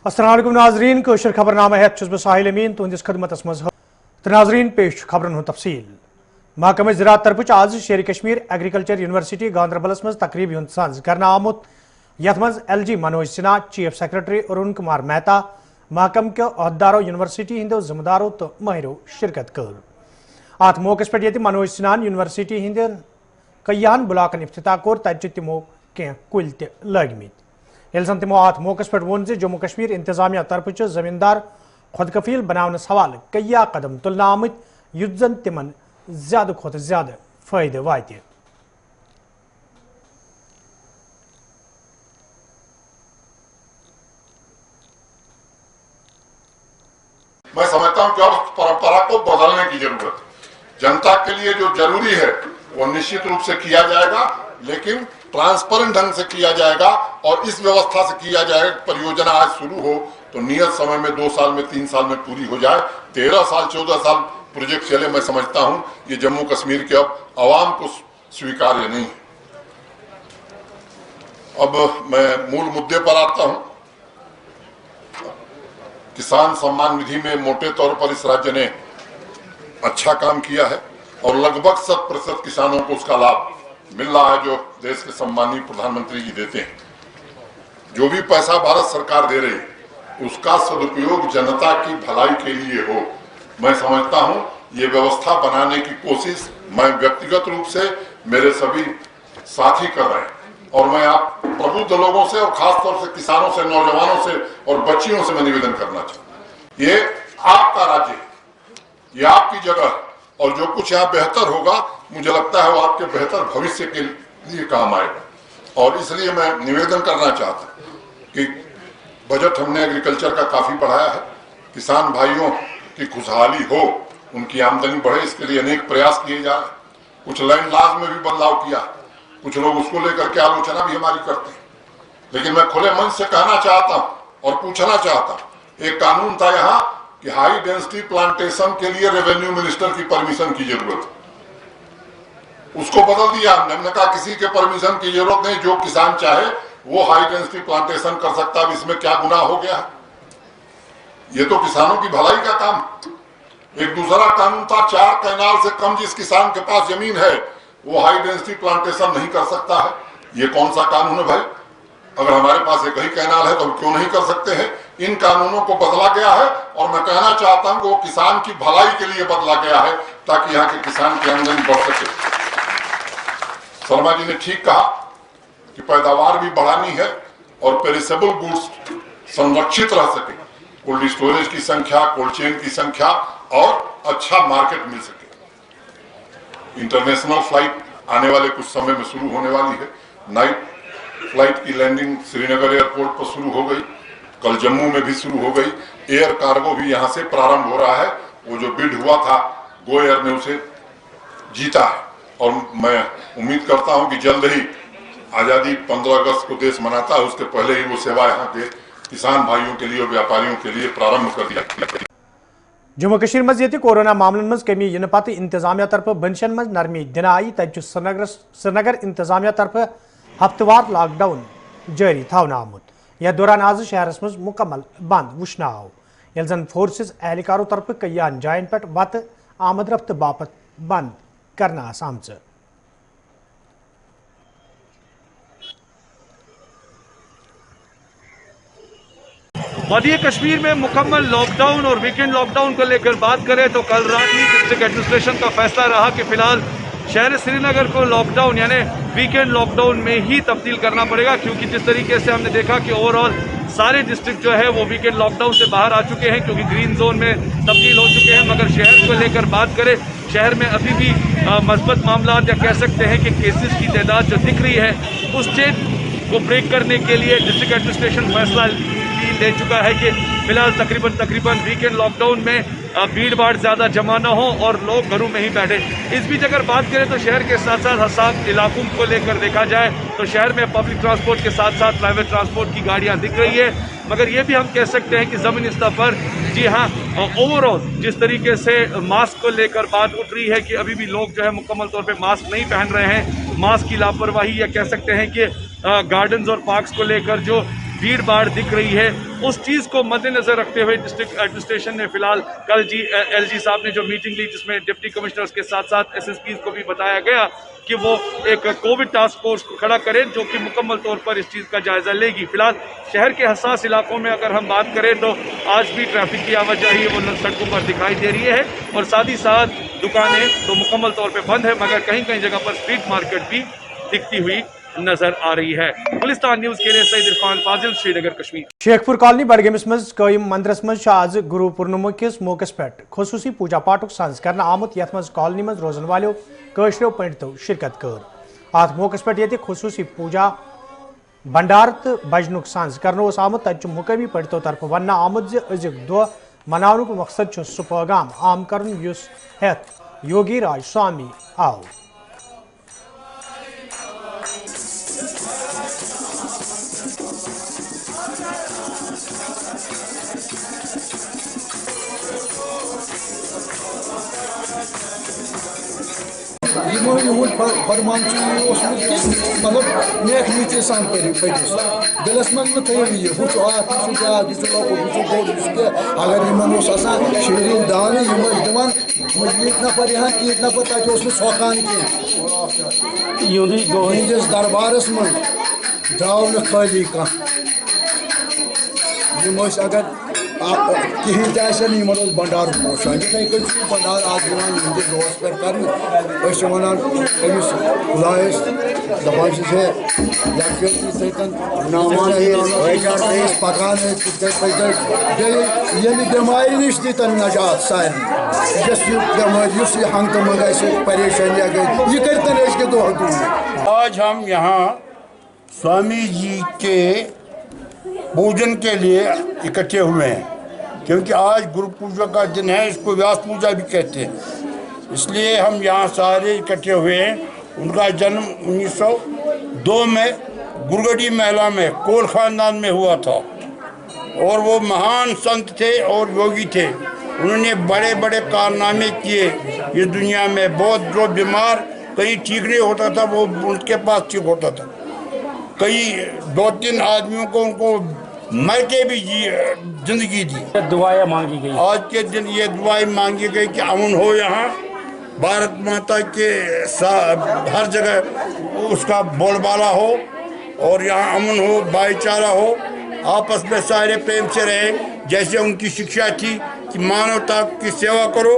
अस्सलाम वालेकुम नाजरीन कोशर खबरनामा है साहिल अमीन तुंदिस खदमत मज तो नाजरीन पेश खबरन हूँ तफसील महकमा ज़राअत तरफ आज शेर कश्मीर एग्रीकल्चर यूनिवर्सिटी गांदरबलस मज तकरीब हूँ सज कर आमुत यथ मज LG Manoj Sinha chief secretary Arun Kumar Mehta महकम के अहदेदारों यूनिवर्सिटी हिंदो जिम्मेदारों तो माहिरों शिरकत कर अत मौके पे मनोज सिन्हान यूनिवर्सिटी हिंद कयान ब्लाकन इफ्तिताह कोर तत तमो कह कुल तगमित ये जन तमो अत मौके पे वोन जम्मू कश्मीर इंतजामिया तरफ जमींदार खुदकफील बनाने हवाल कया कदम तुलना आमत युथ जन तिमन ज्यादा खुद ज्यादा फायदे वात। मैं समझता हूं कि अब परंपरा को बदलने की जरूरत है। जनता के लिए जो जरूरी है वो निश्चित रूप से किया जाएगा, लेकिन ट्रांसपेरेंट ढंग से किया जाएगा और इस व्यवस्था से किया जाएगा। परियोजना आज शुरू हो तो नियत समय में 2 साल में 3 साल में पूरी हो जाए। 13 साल 14 साल प्रोजेक्ट चले, मैं समझता हूं ये जम्मू कश्मीर के अब आवाम को स्वीकार्य नहीं है। अब मैं मूल मुद्दे पर आता हूं। किसान सम्मान निधि में मोटे तौर पर इस राज्य ने अच्छा काम किया है और लगभग 100% किसानों को उसका लाभ मिल रहा है जो देश के सम्मानीय प्रधानमंत्री जी देते हैं। जो भी पैसा भारत सरकार दे रही है उसका सदुपयोग जनता की भलाई के लिए हो, मैं समझता हूं ये व्यवस्था बनाने की कोशिश मैं व्यक्तिगत रूप से मेरे सभी साथी कर रहे हैं और मैं आप प्रबुद्ध लोगों से और खासतौर से किसानों से, नौजवानों से और बच्चियों से मैं निवेदन करना चाहूँ। ये आपका राज्य है, ये आपकी जगह और जो कुछ यहाँ बेहतर होगा मुझे लगता है वो आपके बेहतर भविष्य के लिए काम आएगा। और इसलिए मैं निवेदन करना चाहता हूँ कि बजट हमने एग्रीकल्चर का काफी बढ़ाया है। किसान भाइयों की खुशहाली हो, उनकी आमदनी बढ़े, इसके लिए अनेक प्रयास किए जा रहे हैं। कुछ लैंड लॉज में भी बदलाव किया, कुछ लोग उसको लेकर के आलोचना भी हमारी करते हैं, लेकिन मैं खुले मन से कहना चाहता हूं और पूछना चाहता हूं। एक कानून था यहाँ कि हाई डेंसिटी प्लांटेशन के लिए रेवेन्यू मिनिस्टर की परमिशन की जरूरत है, उसको बदल दिया हमने। हमने कहा किसी के परमिशन की जरूरत नहीं, जो किसान चाहे वो हाई डेंसिटी प्लांटेशन कर सकता है। इसमें क्या गुनाह हो गया? ये तो किसानों की भलाई का काम। एक दूसरा कानून था 4 कैनाल से कम जिस किसान के पास जमीन है वो हाई डेंसिटी प्लांटेशन नहीं कर सकता है। ये कौन सा कानून है भाई? अगर हमारे पास एक ही कैनाल है तो हम क्यों नहीं कर सकते हैं? इन कानूनों को बदला गया है और मैं कहना चाहता हूं कि वो किसान की भलाई के लिए बदला गया है ताकि यहाँ के किसान की आमदनी बढ़ सके। शर्मा जी ने ठीक कहा कि पैदावार भी बढ़ानी है और पेरिसेबल गुड्स संरक्षित रह सके, कोल्ड स्टोरेज की संख्या, कोल्ड चेन की संख्या और अच्छा मार्केट मिल सके। इंटरनेशनल फ्लाइट आने वाले कुछ समय में शुरू होने वाली है। नाइट फ्लाइट की लैंडिंग श्रीनगर एयरपोर्ट पर शुरू हो गई, कल जम्मू में भी शुरू हो गई। एयर कार्गो भी यहां से प्रारंभ हो रहा है। वो जो बिड हुआ था गो एयर ने उसे जीता है और मैं उम्मीद करता हूं कि जल्द ही आजादी 15 अगस्त को देश मनाता है, उसके पहले ही वो सेवा यहाँ के किसान भाइयों के लिए और व्यापारियों के लिए प्रारंभ कर दिया। जम्मू कश्मीर मज ये कोरोना मामलन मज कमी इन पत इंतजामिया तरफ बनशन मज नरमी दिन आई तत श्रीनगर इंतजामिया तरफ हफ्तवार लॉकडाउन जारी थवन आमुत। यह दौरान आज शहरस मज मुकम्मल बंद वुचन आव, ये जन फोर्सेस एहलकारों तरफ कयान जायन पे वत आमद रफ्त बापत बंद करना आमच। वादी कश्मीर में मुकम्मल लॉकडाउन और वीकेंड लॉकडाउन को लेकर बात करें तो कल रात ही डिस्ट्रिक्ट एडमिनिस्ट्रेशन का फैसला रहा कि फिलहाल शहर श्रीनगर को लॉकडाउन यानी वीकेंड लॉकडाउन में ही तब्दील करना पड़ेगा, क्योंकि जिस तरीके से हमने देखा कि ओवरऑल सारे डिस्ट्रिक्ट जो है वो वीकेंड लॉकडाउन से बाहर आ चुके हैं क्योंकि ग्रीन जोन में तब्दील हो चुके हैं। मगर शहर को लेकर बात करें, शहर में अभी भी मस्बत मामला या कह सकते हैं कि केसेस की तादाद जो दिख रही है उस चेन को ब्रेक करने के लिए डिस्ट्रिक्ट एडमिनिस्ट्रेशन फैसला ले चुका है कि फिलहाल तकरीबन वीकेंड लॉकडाउन में भीड़ भाड़ ज़्यादा जमा न हो और लोग घरों में ही बैठे। इस बीच अगर बात करें तो शहर के साथ साथ हसास इलाकों को लेकर देखा जाए तो शहर में पब्लिक ट्रांसपोर्ट के साथ साथ प्राइवेट ट्रांसपोर्ट की गाड़ियां दिख रही है। मगर ये भी हम कह सकते हैं कि ज़मीनी स्तर पर जी हाँ ओवरऑल जिस तरीके से मास्क को लेकर बात उठ रही है कि अभी भी लोग जो है मुकम्मल तौर पे मास्क नहीं पहन रहे हैं। मास्क की लापरवाही या कह सकते हैं कि गार्डन्स और पार्क्स को लेकर जो भीड़ भाड़ दिख रही है। उस चीज़ को मद्देनजर रखते हुए डिस्ट्रिक्ट एडमिनिस्ट्रेशन ने फिलहाल कल LG साहब ने जो मीटिंग ली, जिसमें डिप्टी कमिश्नर्स के साथ साथ SSPs को भी बताया गया कि वो एक कोविड टास्क फोर्स को खड़ा करें जो कि मुकम्मल तौर पर इस चीज़ का जायज़ा लेगी। फिलहाल शहर के हसास इलाकों में अगर हम बात करें तो आज भी ट्रैफिक की आवाजाही वो सड़कों पर दिखाई दे रही है और साथ ही साथ दुकानें तो मुकम्मल तौर पर बंद है, मगर कहीं कहीं जगह पर स्ट्रीट मार्केट भी दिखती हुई नजर आ रही है। गुलिस्तान न्यूज़ के लिए सईद इरफान फाजिल, श्रीनगर, कश्मीर। शेखपुर कॉलोनी बडगमिस मज कयम मंदिरस मज आज गुरु पूर्णिमा किस मौकस पे खसूसी पूजा पाठुक सांस करना आमुत यथ मज कॉलोनी मज रोजन वालो कशरो पंडितों शिरकत कर। अत मौकस पे ये खसूसी पूजा भंडार तो बजनुक सांस करना आमुत तत मुकामी पंडितों तरफ वन आमुत अजुक दह मनानुक मकसद सह पैगाम आम कर हेत योगी राज स्वामी आओ। फरमान मतलब नेक नीति सान पड़ो दिलस मज थो यह अगर इन शहरी दान दिवान ईद नफर यहाँ ईद नफर तक सौकान कस दरबारस मज द्राव न खाली कह अगर कहीं तन भंडार पोषान इत भंडार आज दोस पे कर वन अमिस खुदायस दपान पकान ये बेमारी नश दिन नजात सारे हंग तो मंग परेशानी गई यह कर दो। आज हम यहाँ स्वामी जी के पूजन के लिए इकट्ठे हुए हैं क्योंकि आज गुरु पूजा का दिन है, इसको व्यास पूजा भी कहते हैं, इसलिए हम यहाँ सारे इकट्ठे हुए हैं। उनका जन्म 1902 में गुरगड़ी महला में कोल ख़ानदान में हुआ था और वो महान संत थे और योगी थे। उन्होंने बड़े बड़े कारनामे किए इस दुनिया में। बहुत जो बीमार कहीं ठीक नहीं होता था वो उनके पास ठीक होता था। कई 2-3 आदमियों को उनको मर के भी जिंदगी दी, दुआएं मांगी गई। आज के दिन ये दुआएं मांगी गई कि अमन हो यहाँ, भारत माता के हर जगह उसका बोलबाला हो और यहाँ अमन हो, भाईचारा हो, आपस में सारे प्रेम से रहे। जैसे उनकी शिक्षा थी कि मानवता की सेवा करो,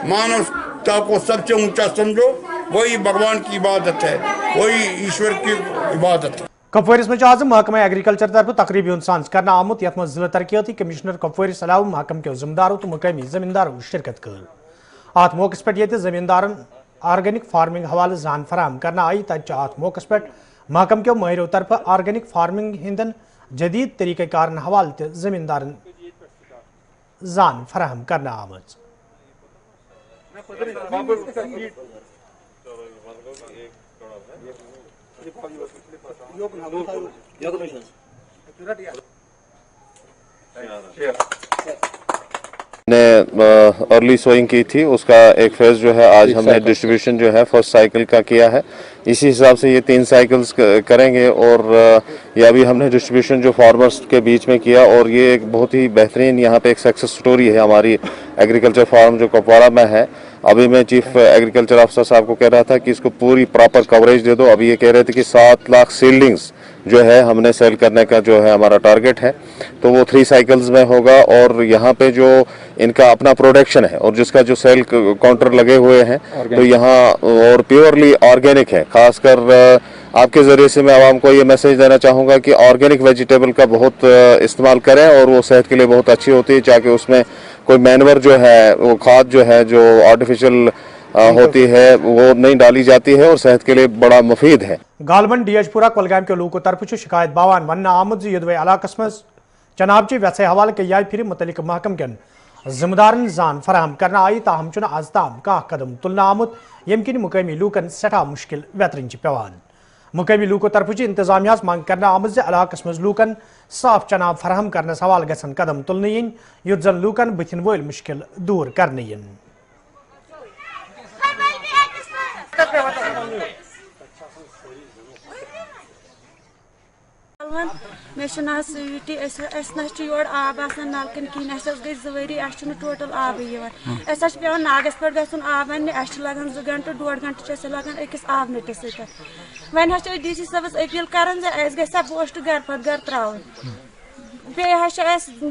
मानवता को सबसे ऊंचा समझो, वही भगवान की इबादत है, वही ईश्वर की इबादत है। कपवारिस में आज महकमा एग्रीकल्चर तरफ तकरीबी सांस करना आमुत यथ जिला तरक्याती कमिश्नर कपवारिस अलावा महकम के जिम्मेदारों तो मुकामी जमींदारों शिरकत कर। अत मौकस पे जमींदारन आर्गेनिक फार्मिंग हवाले जान फराहम करना आई तत अत मौकस पे महकम के माहिरों तरफ आर्गेनिक फार्मिंग हिंदन जदीद तरीक़ार हवाले जमींदारन जान फराहम करना आमज। ने अर्ली सोइंग की थी, उसका एक फेज जो है आज हमने डिस्ट्रीब्यूशन जो है फर्स्ट साइकिल का किया है। इसी हिसाब से ये 3 साइकिल्स करेंगे और ये अभी हमने डिस्ट्रीब्यूशन जो फार्मर्स के बीच में किया और ये एक बहुत ही बेहतरीन यहाँ पे एक सक्सेस स्टोरी है हमारी एग्रीकल्चर फार्म जो कुपवाड़ा में है। अभी मैं चीफ एग्रीकल्चर ऑफिसर साहब को कह रहा था कि इसको पूरी प्रॉपर कवरेज दे दो। अभी ये कह रहे थे कि 7 लाख सील्डिंग्स जो है हमने सेल करने का जो है हमारा टारगेट है, तो वो 3 साइकिल्स में होगा। और यहाँ पे जो इनका अपना प्रोडक्शन है और जिसका जो सेल काउंटर लगे हुए हैं तो यहाँ और प्योरली ऑर्गेनिक है। खासकर आपके ज़रिए से मैं आवाम को ये मैसेज देना चाहूँगा कि ऑर्गेनिक वेजिटेबल का बहुत इस्तेमाल करें और वो सेहत के लिए बहुत अच्छी होती है, चाहे उसमें कोई मैनवर जो है वो खाद जो है जो आर्टिफिशियल होती है वो नहीं डाली जाती है और सेहत के लिए बड़ा मुफीद है। गालबन डीएचपुरा कुलगाम के लोगों तरफ शिकायत बावान वन आमद युद्ध इलाकस मज चनाबचे व्यवसाय हवाले के याय फिर मुतलिक महकम के जिम्मेदारन जान फराहम करना आई ताहम चुन आज ताम का कदम तुलना आमुत यम किन मुकामी लूकन सठा मुश्किल वेतरन पेवान। मुकामी लूकों तरफ इंतजामिया मांग करना आमद इलाकस मज लूकन साफ चनाब फराहम करने सवाल गसन कदम तुलन इन युद्ध जन लूकन बथिन वोल मुश्किल दूर करने इन। मे स्वीटी नोर आब नलकन कहें गई 2 ؤری टोटल आब पे नागस पे गन आब अन्न लगान 2 घंटे 1.5 घंटे लगान अकिस आब नटस वन DC साहबस अपील करान गसा पोस्ट घर पत घर त्रावन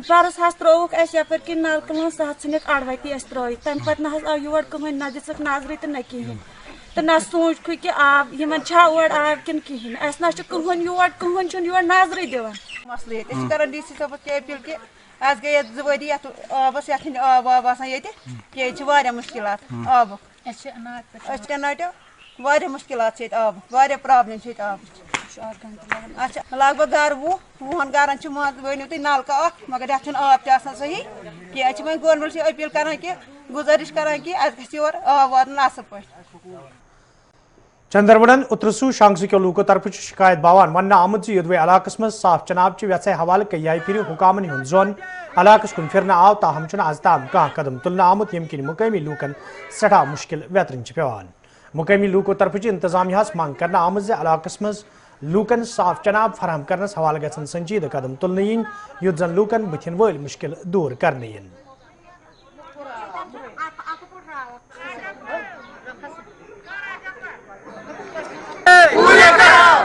परस त्रोक यपर कि नलकन सह क अड़वती त्रो तम पे ना आव योर कहें ना दिख नजर तो न कहें तो ना सोच खु कि आब ओर आब कि कहें ना कहन योर नजर दिवान मसले कर DC साहब अपील कि गई 2 ؤری आबस आब ये मुश्किल आब वारिया मुश्किल आब वारिया प्रॉब्लम आब अच्छा लगभग घर 20 गरन वन तुम नलका मगर ये आब त सही कि वो गवर्नमेंट से अपील कर कि गुजारिश कर कि योर आब वात असल पे चंदरबड़न उतरसू शांगसू लूको तरफ शिकायत बावान वन आमुद युद्ध इलाकस मज साफ चनाब व्यवसाय हवाले कई फिर हुकामन हुंद जोन इलाकस कुन फिर आव ताहम आज ताम कह कदम तुलना आमुत यम किन मुकामी लूकन सठा मुश्किल वेतरन पेवान मुकामी लूको तरफ इंतजामिया मांग कर आमुद इलाकस मज लूकन साफ चनाब फराहम करनस हवाले गसन संजीद कदम तुलने इन युद्ध जन लूकन बुथिन वल मुश्किल दूर करने इन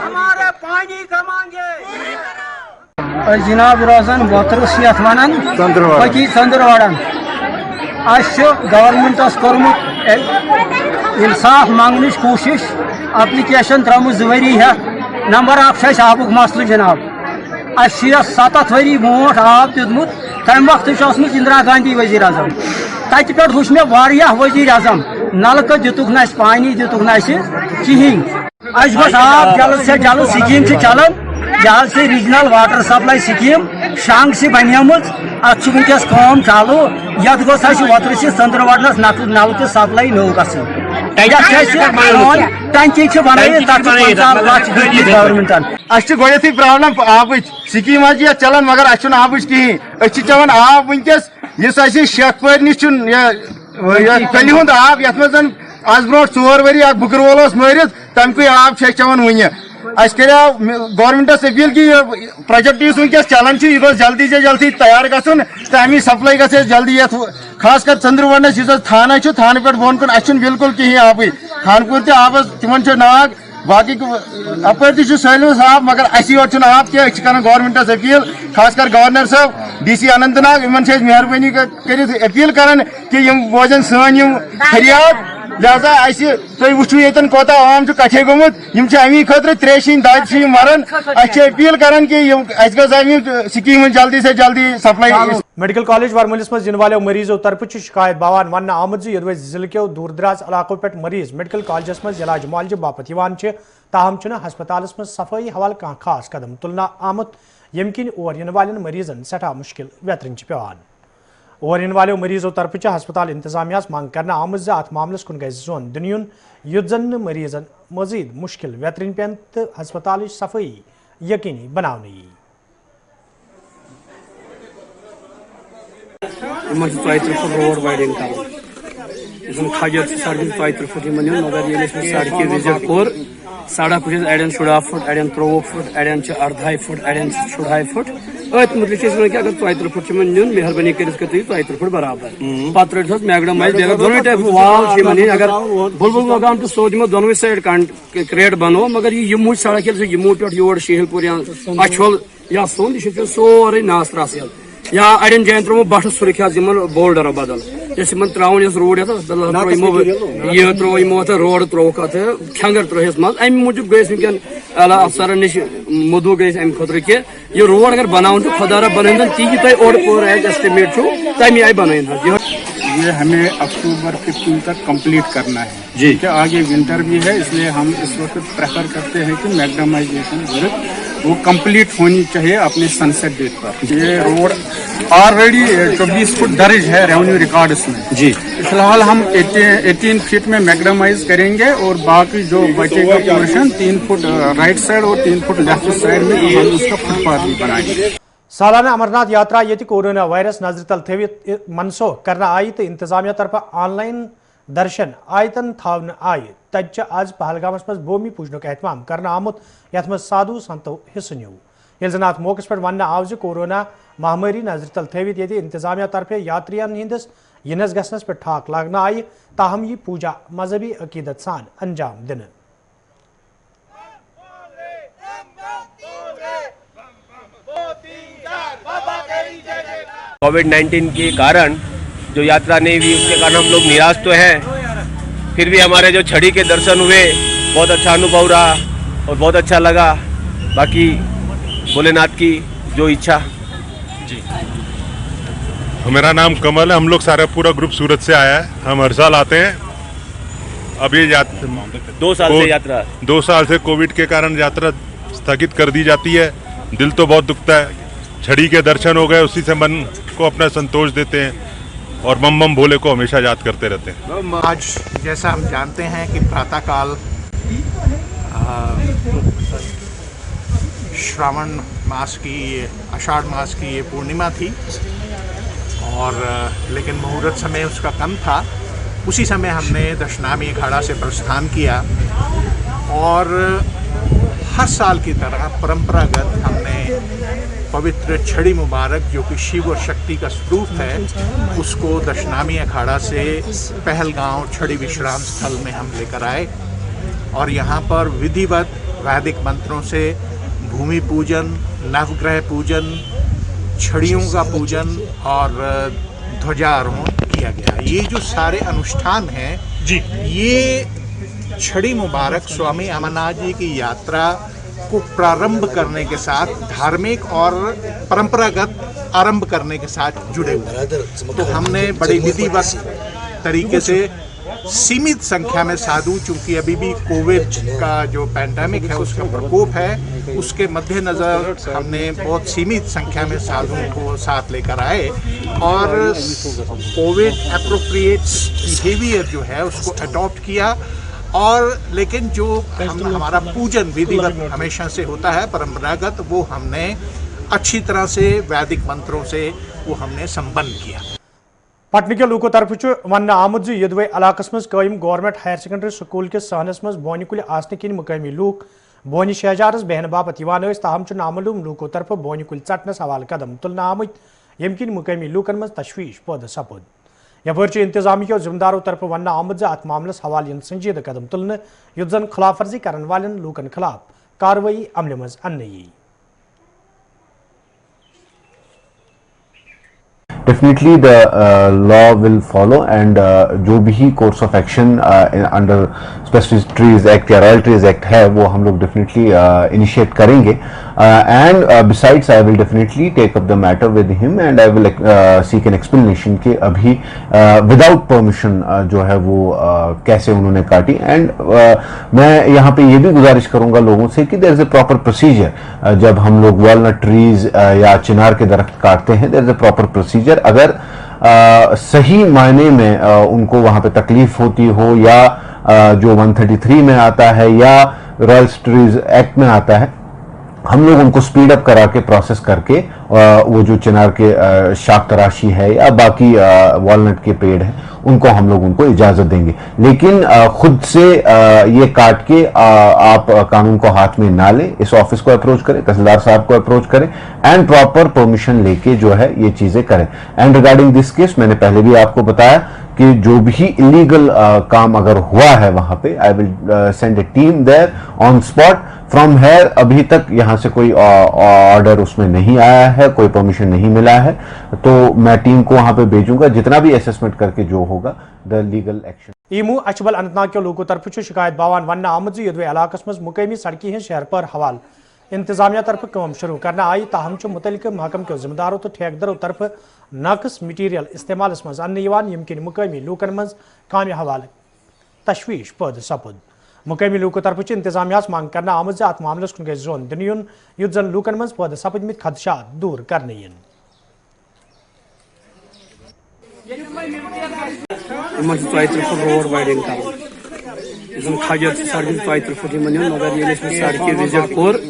हमारे पानी कमांगे जनाब रोजान वोतरस ये वन बकी चंद्रवाड़न गवर्नमेंटस कोर्मुत इंसाफ मांगने कोशिश एप्लिकेशन त्रमुत 2 ؤری नंबर आफ आबुक मसल जनाब 7 ؤری ब्रोट आब दितमुत तम वक्त इंदिरा गांधी वजीर अजम तत पे वुच मे वजीर अजम नलक दितुक न पानी दितुक न कहें आब जल्द से जल्द स्कीम चलान जहाज से रीजनल वाटर सप्लाई स्कीम शांग से बनियम अत वनकस कम चालू ये वोतर से चंद्रवाड़नस नलक सप्लाई नौ टंकी गवर्नमेंटन गोथी प्रॉब्लम आब स्कीम चलान मगर आब कहें चवान आब वनकस शेखपुर नश कल हुंद आब ये आज ब्रो 4 ؤری बुकर वोल मरित तमक आब चवान वन गवर्नमेंटस अपील कि प्रोजेक्ट वनकस चलान यह जल्दी से जल्दी तैयार गन तमी सप्लाई ग जल्दी ये खास कर चंद्रवाड़नस थाना थाने पे बोन कुन बिल्कुल कहें आब खानपुर आब तिमन नाग बाकी अपर सैलस आब मगर योर आब क्या गवर्नमेंटस अपील खास कर गवर्नर साहब DC अनंतनाग इन मेहरबानी कर अपील कर कि बोजन सन फरियाद लिहाजा तुम वो ये कोता आम कठे गोमुत अमी खतर त्रेशीन दाद मरान अपील कर स्कीम जल्दी से जल्दी सप्लाई मेडिकल कॉलेज वरमलिस मज इन वालों मरीजों तरफ शिकायत बावान वन आमुद युद्ध जिले के दूर दराज इलाकों पे मरीज मेडिकल कॉलेजस मज इलाज मुआलजे बापत ताहम हस्पतालस मज सफाई हवाले कह खास कदम तुलना आमुत यम किन और इन वाले मरीजन सठा मुश्किल वेतरन पेवान और इन वालों मरीजों तरफ हस्पताल इंतजामिया मांग कर आमुद अत मामलस कुन गई जोन दुन युद्ध जन मरीजन मजीद मुश्किल वेतरन पेन तो हस्पताल सफाई यकीनी बनाने रोड वाइडिंग कर खजर सड़क 3 फुट मगर ये सड़क विजिट कोर सड़क अड़न 16 फुट अड़न 23 फुट अड़न 18 फुट अड़न 16 फुट अत मुतलिक अगर 34 फुट नुन मेहरबानी कर 34 फुट बराबर पे रट मैगडमाइज दोनों टाइप वाल अगर बुलबुल लगाम तो सो दिमो दोनों साइड क्रेट बनो मगर यमू सड़क यमू पे योर शेहलपुर या अछोल या सोन यह सोरे नास त्रास या अड़न जान त्रो बट सुरख बोल्डर बदल त्रावन रोड यह त्रो रोड त्रोक खेंगर त्रोहस मज अमि मूजूब गई वनकन अला अफसरन नश मदु गई अमि खुद कि यह रोड अगर बनान तो खुदा बन ती तुम ओर पोर एस्टिमेट तमी आई बन ये हमें अक्टूबर 15 तक कंप्लीट करना है जी कि आगे विंटर भी है इसलिए हम इस वक्त प्रेफर करते हैं कि मैग्डमाइजेशन वर्क वो कंप्लीट होनी चाहिए अपने सनसेट डेट पर। ये रोड ऑलरेडी 24 फुट दर्ज है रेवेन्यू रिकॉर्ड्स में जी। फिलहाल हम 18 फीट में मैग्डमाइज करेंगे और बाकी जो बचेगा पोर्शन 3 फुट राइट साइड और 3 फुट लेफ्ट साइड में हम उसका फुटपाथ भी बनाएंगे। सालाना अमरनाथ यात्रा ये कोरोना वायरस नजर तल थवित मनसोख करना आई तो इंतजामिया तरफ ऑनलाइन दर्शन आयतन थावन आय तज आज पहलगामस मज भूमि पूजन एहतमाम करना आमुत यथ मज साधु संतो हिस्स न्यू یل زن ات موقع پہ ون آو کورونا مہاماری نظر تل تھوت یہ انتظامیہ طرف یاتریان ہندس ینس گھنس پہ ٹھاک لاگنہ آئی تاہم یہ پوجا مذہبی عقیدت سان انجام دن. कोविड-19 के कारण जो यात्रा नहीं हुई उसके कारण हम लोग निराश तो हैं, फिर भी हमारे जो छड़ी के दर्शन हुए बहुत अच्छा अनुभव रहा और बहुत अच्छा लगा. बाकी भोलेनाथ की जो इच्छा. जी, मेरा नाम कमल है. हम लोग सारा पूरा ग्रुप सूरत से आया है. हम हर साल आते हैं. अब ये 2 साल से यात्रा 2 साल से कोविड के कारण यात्रा स्थगित कर दी जाती है. दिल तो बहुत दुखता है. छड़ी के दर्शन हो गए, उसी से मन को अपना संतोष देते हैं और बम बम भोले को हमेशा याद करते रहते हैं. आज जैसा हम जानते हैं कि प्रातःकाल श्रावण मास की, आषाढ़ मास की ये पूर्णिमा थी और लेकिन मुहूर्त समय उसका कम था. उसी समय हमने दशनामी अखाड़ा से प्रस्थान किया और हर साल की तरह परंपरागत हमने पवित्र छड़ी मुबारक जो कि शिव और शक्ति का स्वरूप है उसको दशनामी अखाड़ा से पहलगांव छड़ी विश्राम स्थल में हम लेकर आए और यहाँ पर विधिवत वैदिक मंत्रों से भूमि पूजन, नवग्रह पूजन, छड़ियों का पूजन और ध्वजारोहण किया गया. ये जो सारे अनुष्ठान हैं जी, ये छड़ी मुबारक स्वामी अमरनाथ जी की यात्रा को प्रारंभ करने के साथ धार्मिक और परंपरागत आरंभ करने के साथ जुड़े हुए. तो हमने बड़ी विधिवत तरीके से सीमित संख्या में साधु, चूंकि अभी भी कोविड का जो पैंडेमिक है उसका प्रकोप है, उसके मद्देनज़र हमने बहुत सीमित संख्या में साधुओं को साथ लेकर आए और कोविड एप्रोप्रिएट बिहेवियर जो है उसको अडॉप्ट किया. और लेकिन जो हमारा पूजन विधिवत हमेशा से होता है परंपरागत, वो हमने अच्छी तरह से वैदिक मंत्रों से वो हमने संपन्न किया. पटन के लूको तरफ वन आमुद यदवे इलाकस मज कायम गवर्नमेंट हायर सेकेंडरी स्कूल के सहनस मज बोनि कुल आसने किन मुकामी लूक बोनि शहजारस बहन बापत यवान ताहम नामालूम लूको तरफ बोनि कुल चटनस हवाल कदम तुलना आमुत यम किन मुकामी लूकन मज तशवीश पौध सपुद. यपर इंतजामिया जिम्मेदारों तरफ वन आमुद अत मामलस हवाल संजीद कदम तुलने युत जन खिलाफ वर्जी करन वालन लूकन खिलाफ कार्रवाई अमल मज अन्न यी. Definitely the law will follow and जो भी course of action under Specific Act या Royalties Act है वो हम लोग definitely initiate करेंगे and besides I will definitely take up the matter with him and I will seek an explanation कि अभी without permission जो है वो कैसे उन्होंने काटी. and मैं यहाँ पे ये भी गुजारिश करूँगा लोगों से कि there is a proper procedure. जब हम लोग walnut trees या चिनार के दरख्त काटते हैं there is a proper procedure. अगर सही मायने में उनको वहाँ पे तकलीफ होती हो या जो 133 में आता है या रॉयल्टीज एक्ट में आता है, हम लोग उनको स्पीड अप करा के प्रोसेस करके वो जो चिनार के शाख तराशी है या बाकी वॉलनट के पेड़ हैं उनको हम लोग उनको इजाज़त देंगे. लेकिन खुद से ये काट के आप कानून को हाथ में ना लें. इस ऑफिस को अप्रोच करें, तहसीलदार साहब को अप्रोच करें एंड प्रॉपर परमिशन लेके जो है ये चीज़ें करें. एंड रिगार्डिंग दिस केस मैंने पहले भी आपको बताया कि जो भी इलीगल काम अगर हुआ है वहाँ पे I will send a team there on spot. From here अभी तक यहाँ से कोई ऑर्डर उसमें नहीं आया है, कोई परमिशन नहीं मिला है, तो मैं टीम को वहाँ पे भेजूंगा. जितना भी असेसमेंट करके जो होगा द लीगल एक्शन. ईमू अचबल अनंतनाग के लोगों तरफ शिकायत बावान वन आमद यदवे इलाकस मज मुकामी सड़की हैं शहर पर हवाल इंतजामिया तरफ काम शुरू करना आई. ताहम मुतलिक महकम के जिम्मेदारों तो ठेकेदारों तरफ नाकस मटीरियल इस्तेमाल मज अन्न यमकिन मुकामी लूकन मज काम हवाल तशवीश पद सपुद. मुकामी लूको तरफ इंतजामिया मांग करना आमद अत मामलस कुन गई जोन दिन युत जन लूकन मज पद सपदमित खदशात दूर करने इन. रोड वाइडिंग कर खजर सड़क 3 फुट मगर ये सड़क विजिट कोर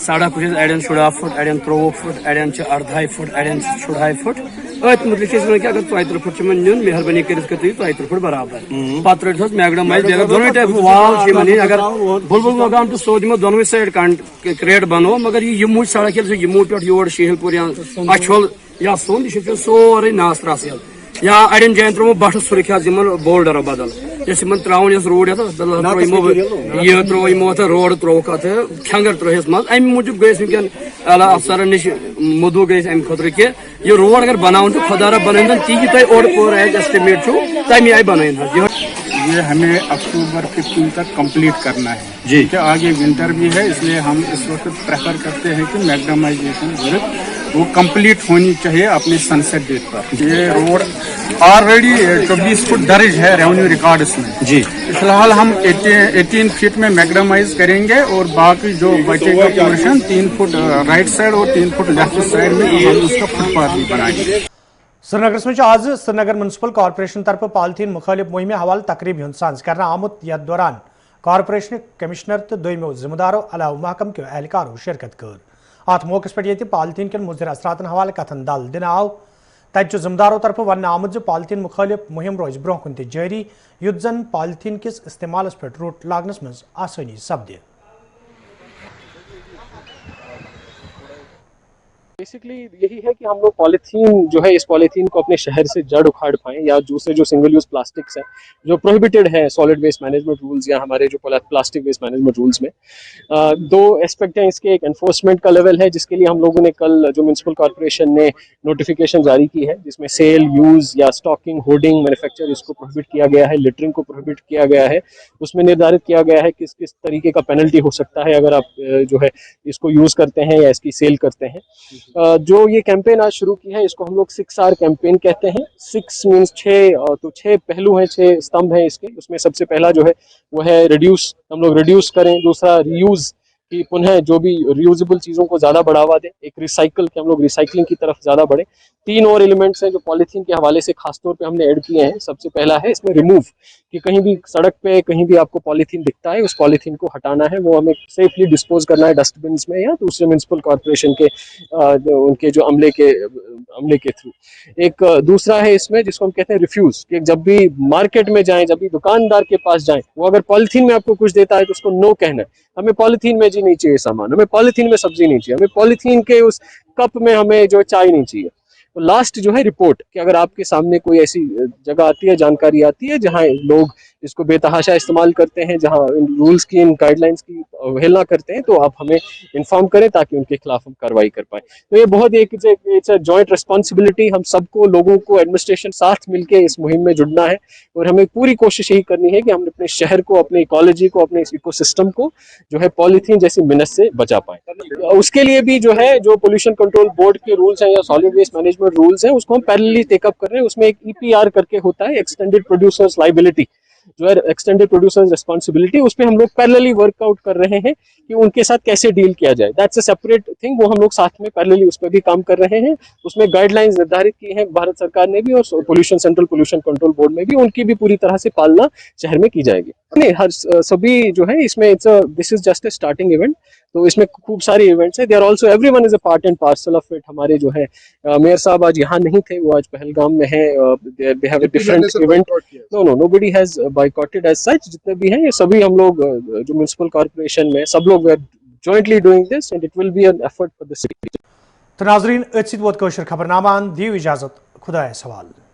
सड़क अड़न 14 फुट अड़न 23 फुट अड़न 18 फुट अड़न 2.5 फुट ات متعلق کہ اگر 4 فٹ نیون مہربانی کر 4 فٹ برابر پتہ رٹ میگڈمائز اگر دونوں ٹائپ وال اگر بلبل مقام تو سو دمو دونوے سائڈ کریٹ بنو مگر یہ یمو سڑک یمو پہ یور شہل پور یا اچھول یا سون یہ سورے ناس تراس یا اڑین جائن ترو بٹ سرخ بولڈر بدل یس تراؤن یس روڈ یہ ترو روڈ تروک ات کھنگر ترہس مز ام موجود گئی ونکین اعلیٰ افسرن نش مدعو گئی ام خاطر کہ یہ روڈ اگر بناؤن تو خدا رب بنائیں تی تہ اور پور ایج ایسٹیمیٹ چھو تمہیں آئی بنائیں یہ ہمیں اکتوبر 15 تک کمپلیٹ کرنا ہے جی کہ آگے ونٹر بھی ہے اس لیے ہم اس وقت پریفر کرتے ہیں کہ میگڈمائزیشن ورک وہ کمپلیٹ ہونی چاہیے اپنے سن سیٹ ڈیٹ پر یہ روڈ آلریڈی 24 فٹ درج ہے ریونیو ریکارڈس میں جی فی الحال ہم 18 فٹ میں میگڈمائز کریں گے اور باقی جو بچے گا پورشن 3 فٹ رائٹ سائڈ اور 3 فٹ لیفٹ سائڈ میں ہم اس کا فٹ پاتھ بھی بنائیں گے سری نگر میں آج سری نگر میونسپل کارپوریشن طرف پالیتھین مخالف مہم حوالہ تقریب ہند سانز کرنا آمت یتھ دوران کارپوریشن کمشنر تو دویمو ذمہ دارو علاوہ محکم کے اہلکاروں شرکت کر ات موقع پہ یہ پالیتھین کن مضر اثرات حوالہ کتن دل دن آو تتہ ذمہ داروں طرف ون آمت پالیتھین مخالف مہم روز برہ کن جاری یت زن پالیتھین کس استعمال پہ روٹ لاگنس مز آسانی سپدِ بیسکلی یہی ہے کہ ہم لوگ پالیتھین جو ہے اس پالیتھین کو اپنے شہر سے جڑ اکھاڑ پائیں یا دوسرے جو سنگل یوز پلاسٹکس ہیں جو پروہیبٹڈ ہیں سالڈ ویسٹ مینجمنٹ رولز یا ہمارے جو پلاسٹک ویسٹ مینجمنٹ رولز میں دو اسپیکٹ ہیں اس کے. ایک انفورسمنٹ کا لیول ہے جس کے لیے ہم لوگوں نے کل جو میونسپل کارپوریشن نے نوٹیفیکیشن جاری کی ہے جس میں سیل یوز یا اسٹاکنگ ہوڈنگ مینوفیکچر اس کو پروہیبٹ کیا گیا ہے, لٹرنگ کو پروہیبٹ کیا گیا ہے. اس میں نردھارت کیا گیا ہے کس کس طریقے کا پینلٹی ہو سکتا ہے اگر آپ جو ہے اس کو یوز کرتے ہیں یا اس کی سیل کرتے ہیں. جو یہ کیمپین آج شروع کی ہے اس کو ہم لوگ 6R کیمپین کہتے ہیں. 6 مینس 6 تو 6 پہلو ہیں, 6 استمبھ ہیں اس کے. اس میں سب سے پہلا جو ہے وہ ہے ریڈیوس, ہم لوگ ریڈیوس کریں. دوسرا ریوز کی پنہ جو بھی ریوزیبل چیزوں کو زیادہ بڑھاوا دیں. ایک ریسائکل کہ ہم لوگ ریسائکلنگ کی طرف زیادہ بڑھیں. 3 اور ایلیمنٹس ہیں جو پالیتھین کے حوالے سے خاص طور پہ ہم نے ایڈ کیے ہیں. سب سے پہلا ہے اس میں ریموو, کہ کہیں بھی سڑک پہ کہیں بھی آپ کو پالیتھین دکھتا ہے اس پالیتھین کو ہٹانا ہے, وہ ہمیں سیفلی ڈسپوز کرنا ہے ڈسٹ بنس میں یا دوسرے میونسپل کارپوریشن کے ان کے جو عملے کے تھرو. ایک دوسرا ہے اس میں جس کو ہم کہتے ہیں ریفیوز, کہ جب بھی مارکیٹ میں جائیں, جب بھی دکاندار کے پاس جائیں, وہ اگر پالیتھین میں آپ کو کچھ دیتا ہے تو اس کو نو کہنا ہے. ہمیں پالیتھین میں جی نہیں چاہیے سامان, ہمیں پالیتھین میں سبزی نہیں چاہیے, ہمیں پالیتھین کے اس کپ میں ہمیں جو چائے نہیں چاہیے. تو لاسٹ جو ہے رپورٹ, کہ اگر آپ کے سامنے کوئی ایسی جگہ آتی ہے, جانکاری آتی ہے جہاں لوگ اس کو بے تحاشا استعمال کرتے ہیں, جہاں ان رولز کی ان گائیڈ لائنس کی اوہیلنا کرتے ہیں, تو آپ ہمیں انفارم کریں تاکہ ان کے خلاف ہم کارروائی کر پائیں. تو یہ بہت ایک جوائنٹ ریسپانسبلٹی, ہم سب کو, لوگوں کو, ایڈمنسٹریشن ساتھ مل کے اس مہم میں جڑنا ہے. اور ہمیں پوری کوشش یہی کرنی ہے کہ ہم اپنے شہر کو, اپنے ایکالوجی کو, اپنے ایکو سسٹم کو جو ہے پالیتھین جیسی منت سے بچا پائیں. اس کے لیے بھی جو ہے جو پولوشن کنٹرول بورڈ کے رولز ہیں یا سالڈ ویسٹ مینجمنٹ رولز ہیں اس کو ہم پیرللی ٹیک اپ کر رہے ہیں. اس میں ایک EPR کر کے ہوتا ہے, ایکسٹینڈیڈ پروڈیوسرز لائبلٹی, جو ہے ایکسٹینڈیڈ پروڈیوسرز ریسپانسبلٹی. اس پہ ہم لوگ پیرللی ورک آؤٹ کر رہے ہیں کہ ان کے ساتھ کیسے ڈیل کیا جائے. دیٹس اے سیپریٹ تھنگ, وہ ہم لوگ ساتھ میں پیرللی اس پہ بھی کام کر رہے ہیں. اس میں گائیڈ لائنز نردھارت کی ہیں بھارت سرکار نے بھی اور سینٹرل پولوشن کنٹرول بورڈ میں بھی, ان کی بھی پوری طرح سے پالنا شہر میں کی جائے گی. ہر سبھی جو ہے اس میں this is just a starting event, تو اس میں خوب سارے ایونٹس ہیں. They are also every one is a part and parcel of it. ہمارے جو ہے میئر صاحب آج یہاں نہیں تھے, وہ آج پہلگام میں ہیں. They have a different event. Nobody has boycotted as such. جتنے بھی ہیں یہ سبھی ہم لوگ جو میونسپل کارپوریشن میں سب لوگ jointly doing this and it will be an effort for the city. تو ناظرین ات ست ووت خبر نامہ, دیو اجازت, خدایس حوالہ.